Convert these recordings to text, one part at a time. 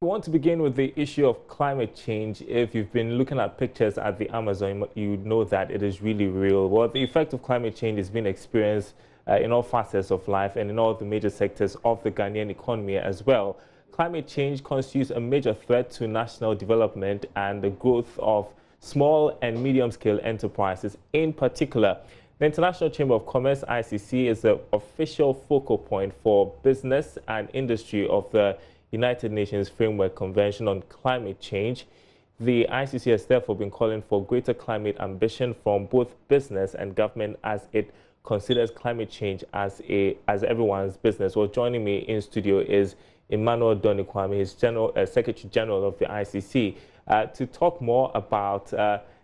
We want to begin with the issue of climate change. If you've been looking at pictures at the Amazon, you know that it is really real. Well, the effect of climate change is being experienced in all facets of life and in all the major sectors of the Ghanaian economy as well. Climate change constitutes a major threat to national development and the growth of small and medium-scale enterprises in particular. The International Chamber of Commerce, ICC, is the official focal point for business and industry of the United Nations Framework Convention on Climate Change. The ICC has therefore been calling for greater climate ambition from both business and government as it considers climate change as everyone's business. Well, joining me in studio is Emmanuel Donikwame, his Secretary General of the ICC, to talk more about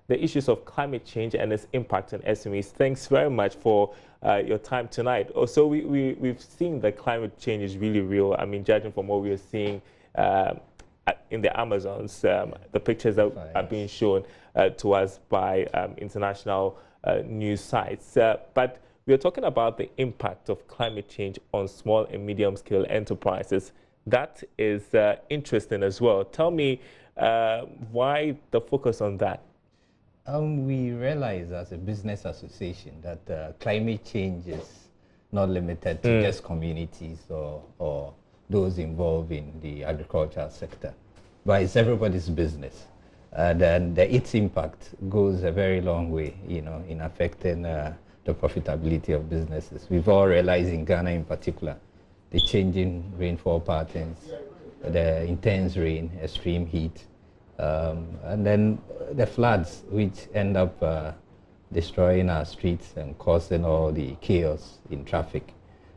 the issues of climate change and its impact on SMEs. Thanks very much for your time tonight. Also, we've seen that climate change is really real. I mean, judging from what we are seeing in the Amazons, the pictures that are being shown to us by international news sites. But we are talking about the impact of climate change on small and medium-scale enterprises. That is interesting as well. Tell me why the focus on that? We realize as a business association that climate change is not limited to just communities or those involved in the agricultural sector, but it's everybody's business. And its impact goes a very long way, in affecting the profitability of businesses. We've all realized in Ghana in particular, the changing rainfall patterns, the intense rain, extreme heat, and then the floods, which end up destroying our streets and causing all the chaos in traffic.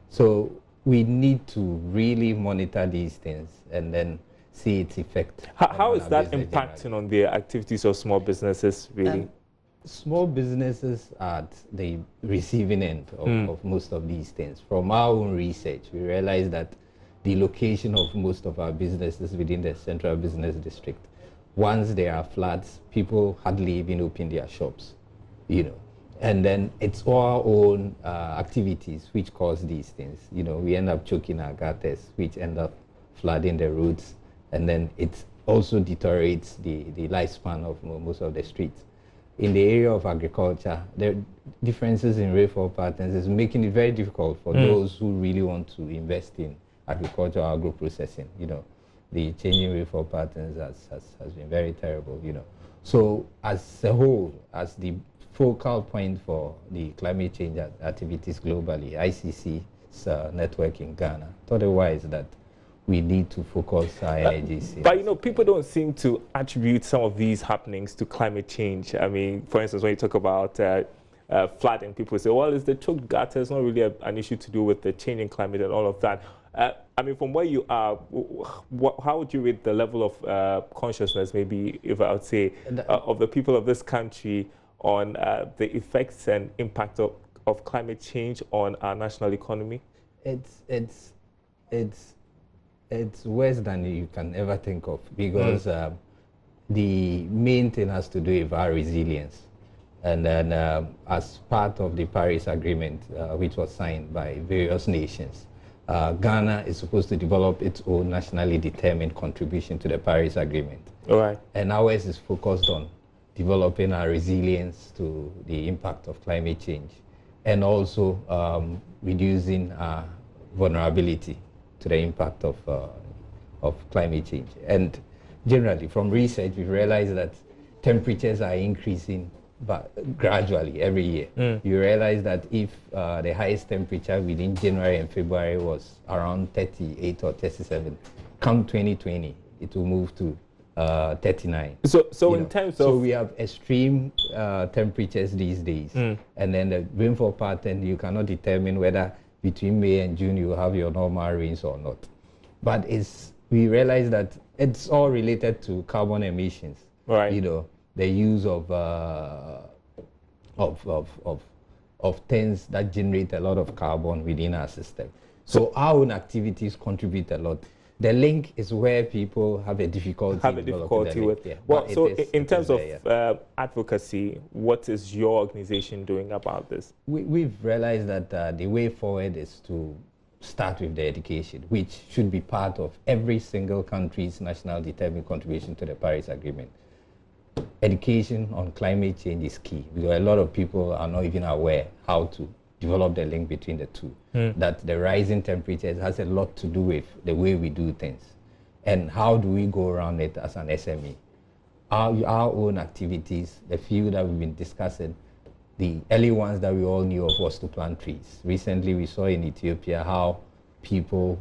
So we need to really monitor these things and then see its effect. How is that impacting on the activities of small businesses, really? Small businesses are at the receiving end of most of these things. From our own research, we realize that the location of most of our businesses within the central business district, once there are floods, people hardly even open their shops, And then it's our own activities which cause these things. We end up choking our gutters, which end up flooding the roads, and then it also deteriorates the lifespan of most of the streets. In the area of agriculture, the differences in rainfall patterns is making it very difficult for those who really want to invest in agriculture or agro-processing. The changing rainfall patterns has been very terrible, So as a whole, as the focal point for the climate change activities globally, ICC's network in Ghana thought it wise that we need to focus our energies. But people don't seem to attribute some of these happenings to climate change. I mean, for instance, when you talk about flooding, people say, well, it's the choked gutter. It's not really an issue to do with the changing climate and all of that. I mean, from where you are, how would you rate the level of consciousness, maybe, if I would say, of the people of this country on the effects and impact of climate change on our national economy? It's worse than you can ever think of, because the main thing has to do with our resilience. And then as part of the Paris Agreement, which was signed by various nations, Ghana is supposed to develop its own nationally determined contribution to the Paris Agreement. All right. And ours is focused on developing our resilience to the impact of climate change, and also reducing our vulnerability to the impact of climate change. And generally, from research, we've realized that temperatures are increasing, but gradually every year. You realize that if the highest temperature within January and February was around 38 or 37, come 2020, it will move to 39. So in terms of... So we have extreme temperatures these days. And then the rainfall pattern, you cannot determine whether between May and June you have your normal rains or not. But we realize that it's all related to carbon emissions. Right. The use of things that generate a lot of carbon within our system. So our own activities contribute a lot. The link is where people have a difficulty with. Yeah. Well, so in terms of advocacy, what is your organization doing about this? We've realized that the way forward is to start with the education, which should be part of every single country's national determined contribution to the Paris Agreement. Education on climate change is key because a lot of people are not even aware how to develop the link between the two. That the rising temperatures has a lot to do with the way we do things. And how do we go around it as an SME? Our own activities, the few that we've been discussing, the early ones that we all knew of was to plant trees. Recently, we saw in Ethiopia how people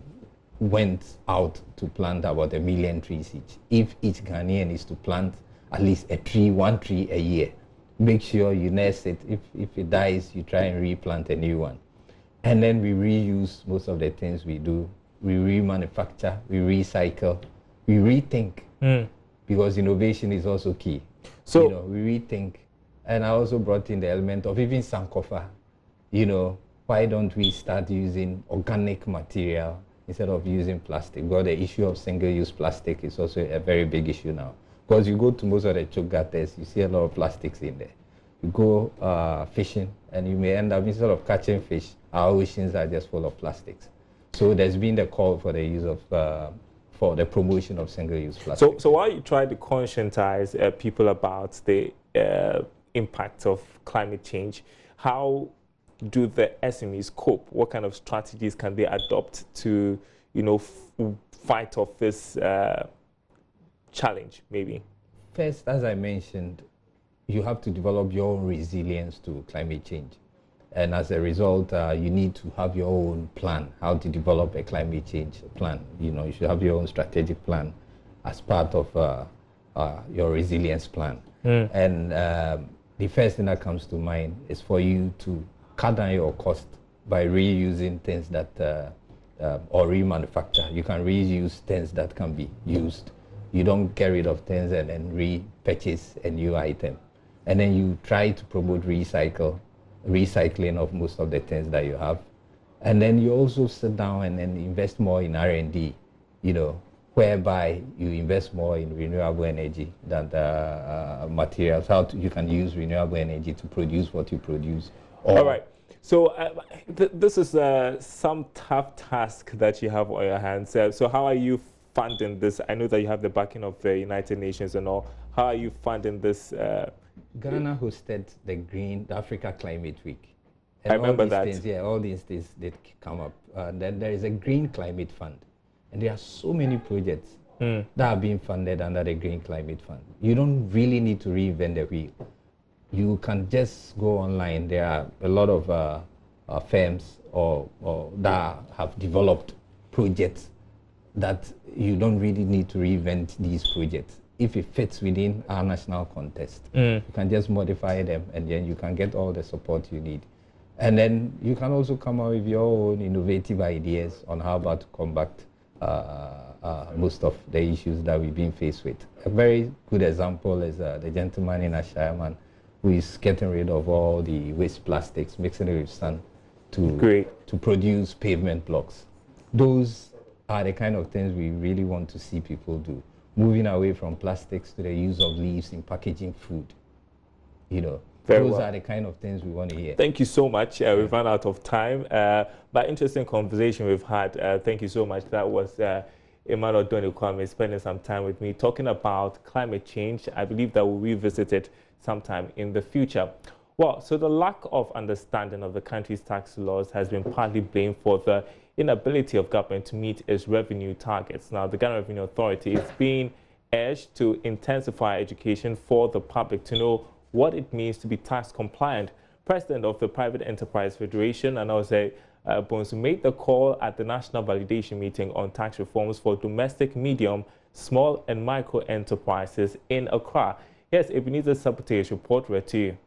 went out to plant about 1 million trees each. If each Ghanaian is to plant at least one tree a year, make sure you nurse it. If it dies, you try and replant a new one. And then we reuse most of the things we do. We remanufacture, we recycle, we rethink, because innovation is also key. So we rethink. And I also brought in the element of even Sankofa. Why don't we start using organic material instead of using plastic? Because the issue of single-use plastic is also a very big issue now. Because you go to most of the choke gutters, you see a lot of plastics in there. You go fishing, and you may end up, instead of catching fish, our oceans are just full of plastics. So there's been the call for the use of, for the promotion of single-use plastic. So while you try to conscientize people about the impact of climate change, how do the SMEs cope? What kind of strategies can they adopt to, fight off this challenge, maybe? First, as I mentioned, you have to develop your own resilience to climate change. And as a result, you need to have your own plan, how to develop a climate change plan. You should have your own strategic plan as part of your resilience plan. And the first thing that comes to mind is for you to cut down your cost by reusing things that, or remanufacture. You can reuse things that can be used. You don't get rid of things and then repurchase a new item. And then you try to promote recycling of most of the things that you have. And then you also sit down and then invest more in R&D, whereby you invest more in renewable energy than materials, you can use renewable energy to produce what you produce. All right. So this is some tough task that you have on your hands. So how are you funding this? I know that you have the backing of the United Nations and all. How are you funding this? Ghana hosted the Africa Climate Week. And I remember that. All these things did come up. Then there is a Green Climate Fund. And there are so many projects that are being funded under the Green Climate Fund. You don't really need to reinvent the wheel. You can just go online. There are a lot of firms that have developed projects that you don't really need to reinvent these projects. If it fits within our national context, you can just modify them, and then you can get all the support you need. And then you can also come up with your own innovative ideas on how about to combat most of the issues that we've been faced with. A very good example is the gentleman in Ashaman who is getting rid of all the waste plastics, mixing it with sand to produce pavement blocks. Those are the kind of things we really want to see people do. Moving away from plastics to the use of leaves in packaging food. Those are the kind of things we want to hear. Thank you so much. We've run out of time. But interesting conversation we've had. Thank you so much. That was Emmanuel Doni-Kwame spending some time with me talking about climate change. I believe that we'll revisit it sometime in the future. Well, so the lack of understanding of the country's tax laws has been partly blamed for the inability of government to meet its revenue targets. Now, the Ghana Revenue Authority is being urged to intensify education for the public to know what it means to be tax compliant. President of the Private Enterprise Federation, and I would say Bonsu, made the call at the National Validation Meeting on Tax Reforms for Domestic, Medium, Small and Micro Enterprises in Accra. Yes, Ebenezer Sabote's report read to you.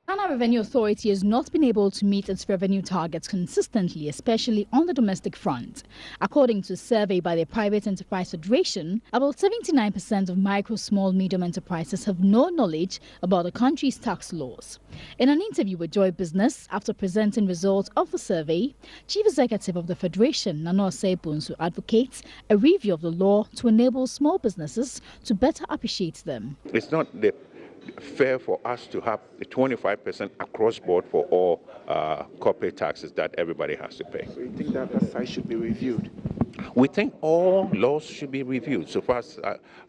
Ghana Revenue Authority has not been able to meet its revenue targets consistently, especially on the domestic front. According to a survey by the Private Enterprise Federation, about 79% of micro, small, medium enterprises have no knowledge about the country's tax laws. In an interview with Joy Business, after presenting results of the survey, Chief Executive of the Federation, Nanose Bonsu, advocates a review of the law to enable small businesses to better appreciate them. It's not the fair for us to have the 25% across board for all corporate taxes that everybody has to pay. So you think that side should be reviewed? We think all laws should be reviewed so far as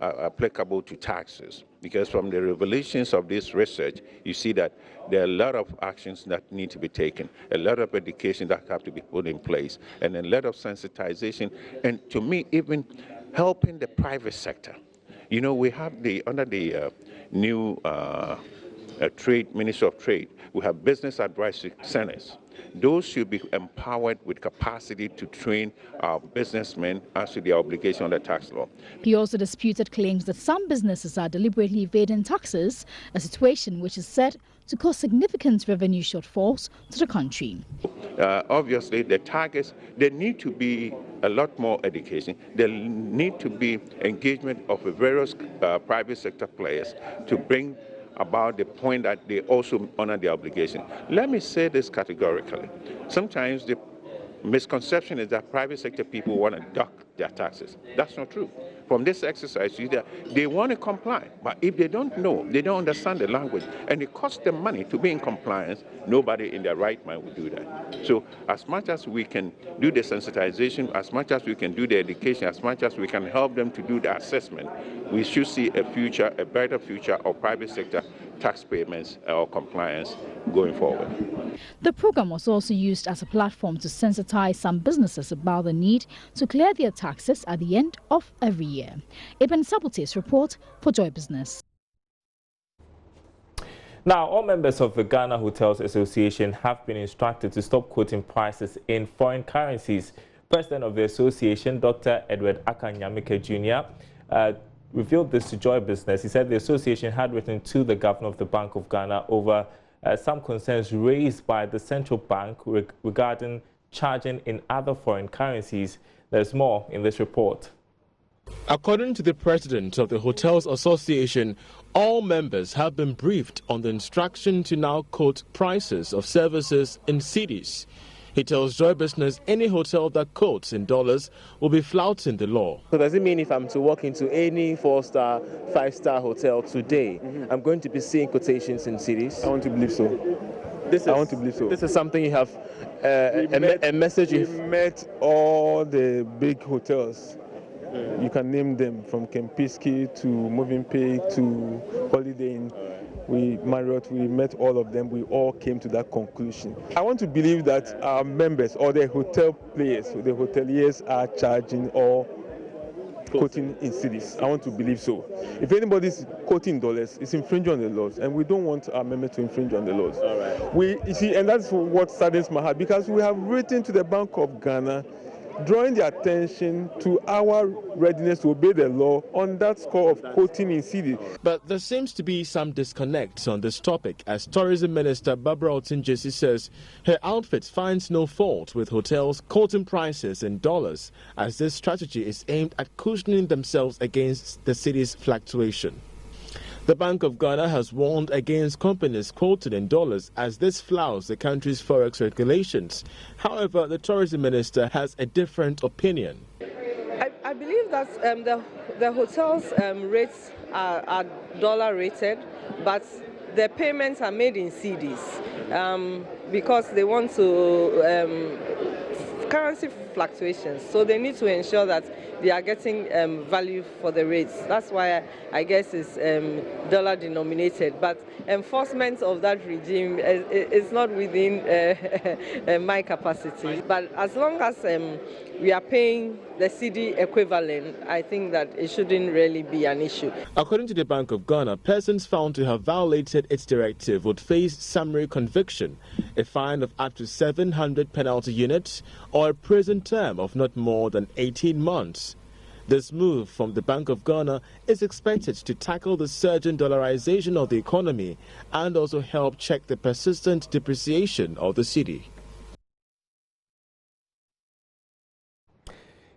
applicable to taxes, because from the revelations of this research, you see that there are a lot of actions that need to be taken, a lot of education that have to be put in place, and a lot of sensitization, and to me, even helping the private sector. You know, we have under the new Minister of Trade, we have business advisory centers. Those should be empowered with capacity to train our businessmen as to their obligation under tax law. He also disputed claims that some businesses are deliberately evading taxes, a situation which is said to cause significant revenue shortfalls to the country. Obviously, the targets, there need to be a lot more education. There need to be engagement of the various private sector players to bring about the point that they also honor their obligation. Let me say this categorically. Sometimes the misconception is that private sector people want to duck their taxes. That's not true. From this exercise, they want to comply, but if they don't know, they don't understand the language, and it costs them money to be in compliance, nobody in their right mind will do that. So as much as we can do the sensitization, as much as we can do the education, as much as we can help them to do the assessment, we should see a future, a better future of private sector tax payments or compliance going forward. The program was also used as a platform to sensitize some businesses about the need to clear their taxes at the end of every year. Eben Sabote's report for Joy Business. Now, all members of the Ghana Hotels Association have been instructed to stop quoting prices in foreign currencies. President of the association, Dr. Edward Akanyamike Jr., revealed this to Joy Business. He said the association had written to the governor of the Bank of Ghana over some concerns raised by the central bank regarding charging in other foreign currencies. There's more in this report. According to the president of the Hotels Association, all members have been briefed on the instruction to now quote prices of services in cedis. He tells Joy Business any hotel that quotes in dollars will be flouting the law. So does it mean if I'm to walk into any 4-star, 5-star hotel today, I'm going to be seeing quotations in cedis? I want to believe so. I want to believe so. This is something you have, a message. We met all the big hotels. You can name them, from Kempinski to Movenpick to Holiday Inn. Marriott, we met all of them. We all came to that conclusion. I want to believe that our members or the hotel players, the hoteliers are charging or quoting in cedis. I want to believe so. If anybody's quoting dollars, it's infringing on the laws, and we don't want our members to infringe on the laws. All right. You see, and that's what saddens my heart, because we have written to the Bank of Ghana drawing the attention to our readiness to obey the law on that score of quoting in cedis. But there seems to be some disconnect on this topic, as Tourism Minister Barbara Otunjesi says her outfit finds no fault with hotels quoting prices in dollars, as this strategy is aimed at cushioning themselves against the cedi's fluctuation. The Bank of Ghana has warned against companies quoted in dollars, as this flouts the country's forex regulations. However, the tourism minister has a different opinion. I believe that the hotels' rates are dollar rated, but the payments are made in cedis because they want to currency fluctuations, so they need to ensure that they are getting value for the rates. That's why I guess it's dollar denominated, but enforcement of that regime is not within my capacity. But as long as we are paying the CD equivalent, I think that it shouldn't really be an issue. According to the Bank of Ghana, persons found to have violated its directive would face summary conviction, a fine of up to 700 penalty units, or a prison term of not more than 18 months. This move from the Bank of Ghana is expected to tackle the surging dollarization of the economy and also help check the persistent depreciation of the cedi.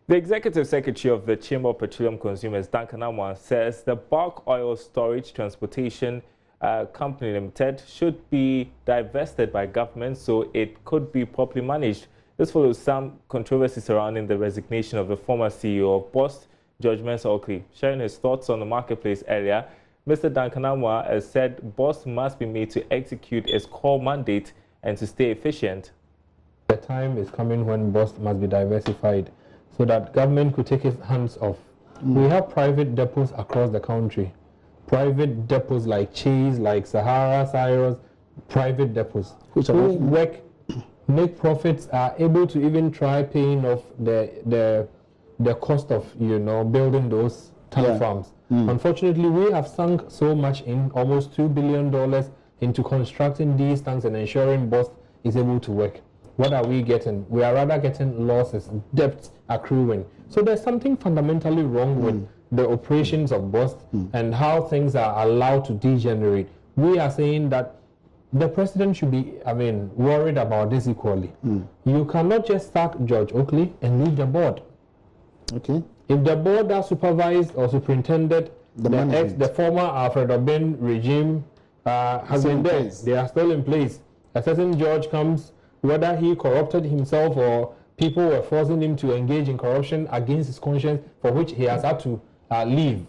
The Executive Secretary of the Chamber of Petroleum Consumers, Duncan Amwan, says the Bulk Oil Storage Transportation Company Limited should be divested by government so it could be properly managed. This follows some controversy surrounding the resignation of the former CEO of Bost, George Mensah Oakley. Sharing his thoughts on the marketplace earlier, Mr. Dankanamwa said BOST must be made to execute its core mandate and to stay efficient. The time is coming when BOST must be diversified so that government could take its hands off. We have private depots across the country. Private depots like Chase, like Sahara, Cyrus, private depots who work, make profits, are able to even try paying off the cost of, building those tank farms. Unfortunately, we have sunk so much in, almost $2 billion into constructing these tanks and ensuring BOST is able to work. What are we getting? We are rather getting losses, debts accruing. So there's something fundamentally wrong with the operations of BOST and how things are allowed to degenerate. We are saying that the president should be, worried about this equally. You cannot just sack George Oakley and leave the board. Okay. If the board that supervised or superintended the former Alfred Obin regime has been there, they are still in place. A certain George comes, whether he corrupted himself or people were forcing him to engage in corruption against his conscience, for which he has had to leave.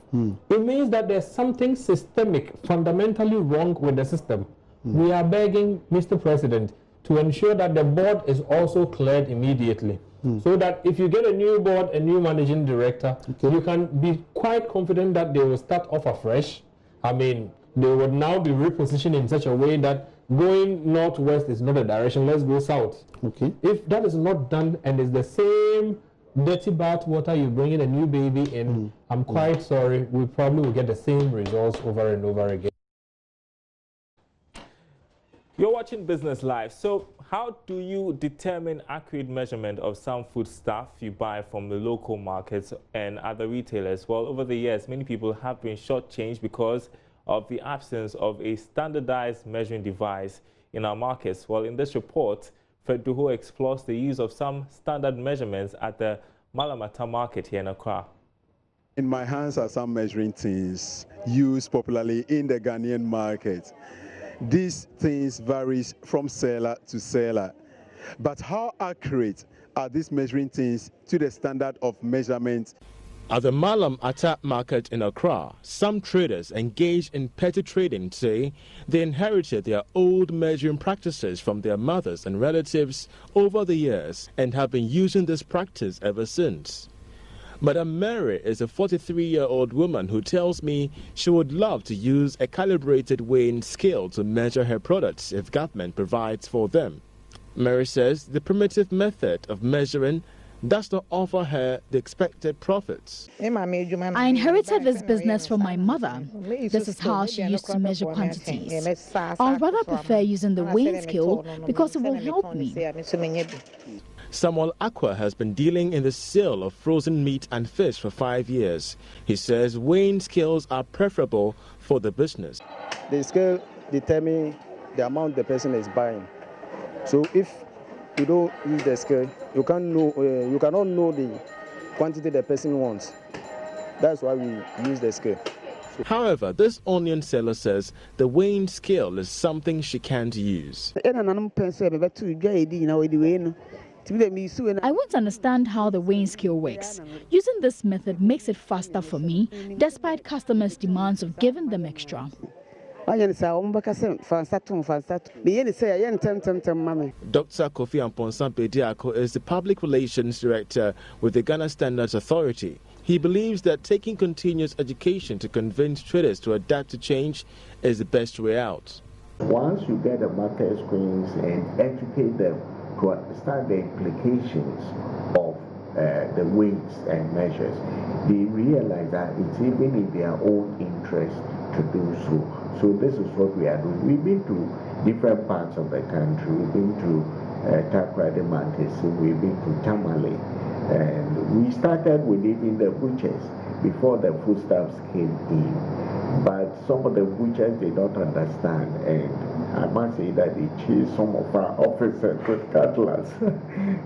It means that there's something systemic, fundamentally wrong with the system. We are begging Mr. President to ensure that the board is also cleared immediately. So that if you get a new board, a new managing director, you can be quite confident that they will start off afresh. They would now be repositioned in such a way that going northwest is not a direction, let's go south. Okay. If that is not done and it's the same dirty bath water, you bring in a new baby in, I'm quite sorry, we probably will get the same results over and over again. You're watching Business Live. So how do you determine accurate measurement of some foodstuff you buy from the local markets and other retailers? Well, over the years, many people have been shortchanged because of the absence of a standardized measuring device in our markets. Well, in this report, Fred Duho explores the use of some standard measurements at the Malamata market here in Accra. In my hands are some measuring things used popularly in the Ghanaian market. These things varies from seller to seller. But how accurate are these measuring things to the standard of measurement? At the Malam Atta market in Accra, some traders engaged in petty trading say they inherited their old measuring practices from their mothers and relatives over the years and have been using this practice ever since. Madam Mary is a 43-year-old woman who tells me she would love to use a calibrated weighing scale to measure her products if government provides for them. Mary says the primitive method of measuring does not offer her the expected profits. I inherited this business from my mother. This is how she used to measure quantities. I'd rather prefer using the weighing scale because it will help me. Samuel Aqua has been dealing in the sale of frozen meat and fish for 5 years. He says weighing scales are preferable for the business. The scale determines the amount the person is buying. So if you don't use the scale, you cannot know the quantity the person wants. That's why we use the scale. However, this onion seller says the weighing scale is something she can't use. I won't understand how the weighing scale works. Using this method makes it faster for me, despite customers' demands of giving them extra. Dr. Kofi Amponsan Pediako is the Public Relations Director with the Ghana Standards Authority. He believes that taking continuous education to convince traders to adapt to change is the best way out. Once you get the market screens and educate them to understand the implications of the weights and measures, they realize that it's even in their own interest to do so. So this is what we are doing. We've been to different parts of the country. We've been to Takoradi Mantesi, we've been to Tamale, and we started with even the butchers before the foodstuffs came in. But some of the butchers did not understand, and I must say that they chased some of our officers with cutlass.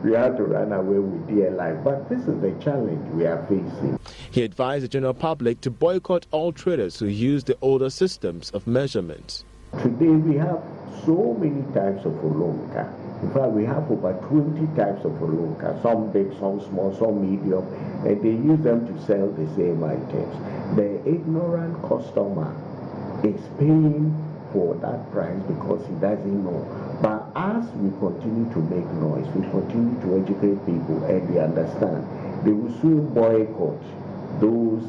We had to run away with dear life. But this is the challenge we are facing. He advised the general public to boycott all traders who use the older systems of measurement. Today we have so many types of olonka. In fact, we have over 20 types of olonka, some big, some small, some medium, and they use them to sell the same items. The ignorant customer is paying for that price because he doesn't know. But as we continue to make noise, we continue to educate people and they understand, they will soon boycott those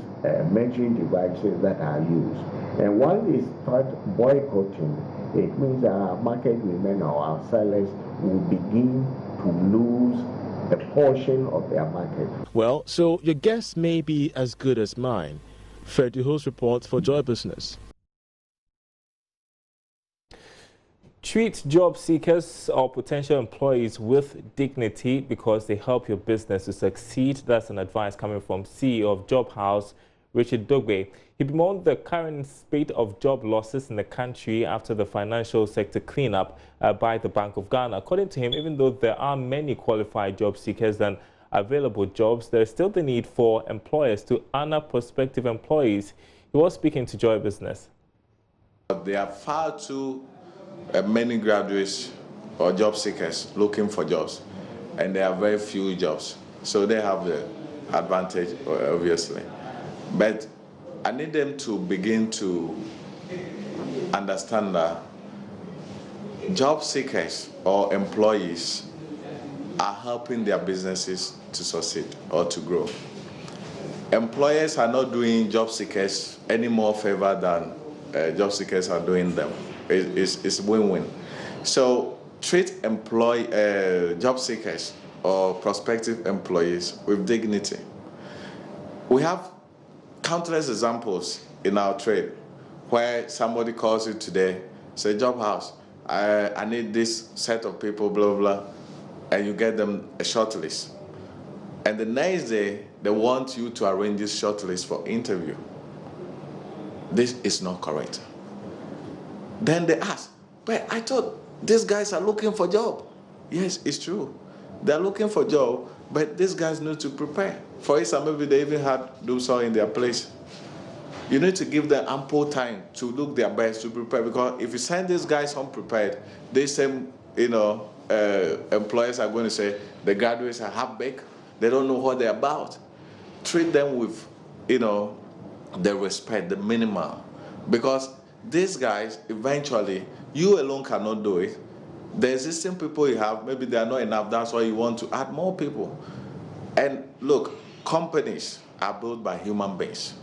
measuring devices that are used. And while they start boycotting, it means our market women or our sellers will begin to lose a portion of their market. Well, so your guess may be as good as mine. Ferdy Host reports for Joy Business. Treat job seekers or potential employees with dignity because they help your business to succeed. That's an advice coming from CEO of Job House, Richard Dogbe. He bemoaned the current spate of job losses in the country after the financial sector cleanup by the Bank of Ghana. According to him, even though there are many qualified job seekers than available jobs, there is still the need for employers to honor prospective employees. He was speaking to Joy Business. There are far too many graduates or job seekers looking for jobs, and there are very few jobs. So they have the advantage, obviously. But I need them to begin to understand that job seekers or employees are helping their businesses to succeed or to grow. Employers are not doing job seekers any more favor than job seekers are doing them. It's win-win. So treat job seekers or prospective employees with dignity. We have countless examples in our trade where somebody calls you today, say, Job House, I need this set of people, blah, blah, and you get them a short list. And the next day, they want you to arrange this short list for interview. This is not correct. Then they ask, but I thought these guys are looking for job. Yes, it's true. They're looking for job, but these guys need to prepare. For instance, maybe they even had do so in their place. You need to give them ample time to look their best to prepare, because if you send these guys unprepared, they same, employers are going to say the graduates are half-baked. They don't know what they're about. Treat them with, the respect, the minimum, because these guys, eventually, you alone cannot do it. The existing people you have, maybe they are not enough. That's why you want to add more people. And look, companies are built by human beings.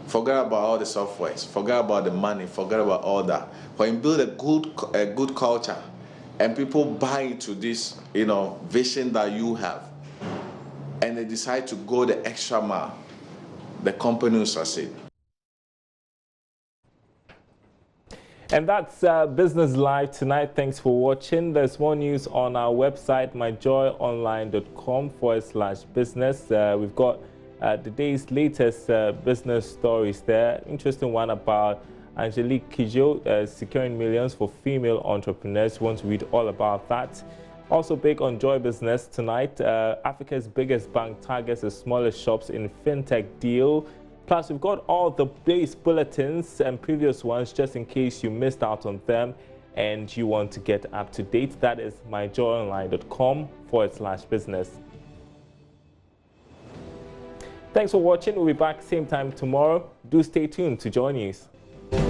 Forget about all the softwares. Forget about the money. Forget about all that. When you build a good culture, and people buy into this, vision that you have, and they decide to go the extra mile, the company will succeed. And that's Business Live tonight. Thanks for watching. There's more news on our website, myjoyonline.com/business. We've got the day's latest business stories there. Interesting one about Angelique Kidjo securing millions for female entrepreneurs. You want to read all about that. Also big on Joy Business tonight. Africa's biggest bank targets the smallest shops in fintech deal. Plus, we've got all the base bulletins and previous ones just in case you missed out on them and you want to get up to date. That is myjoyonline.com/business. Thanks for watching. We'll be back same time tomorrow. Do stay tuned to JoyNews.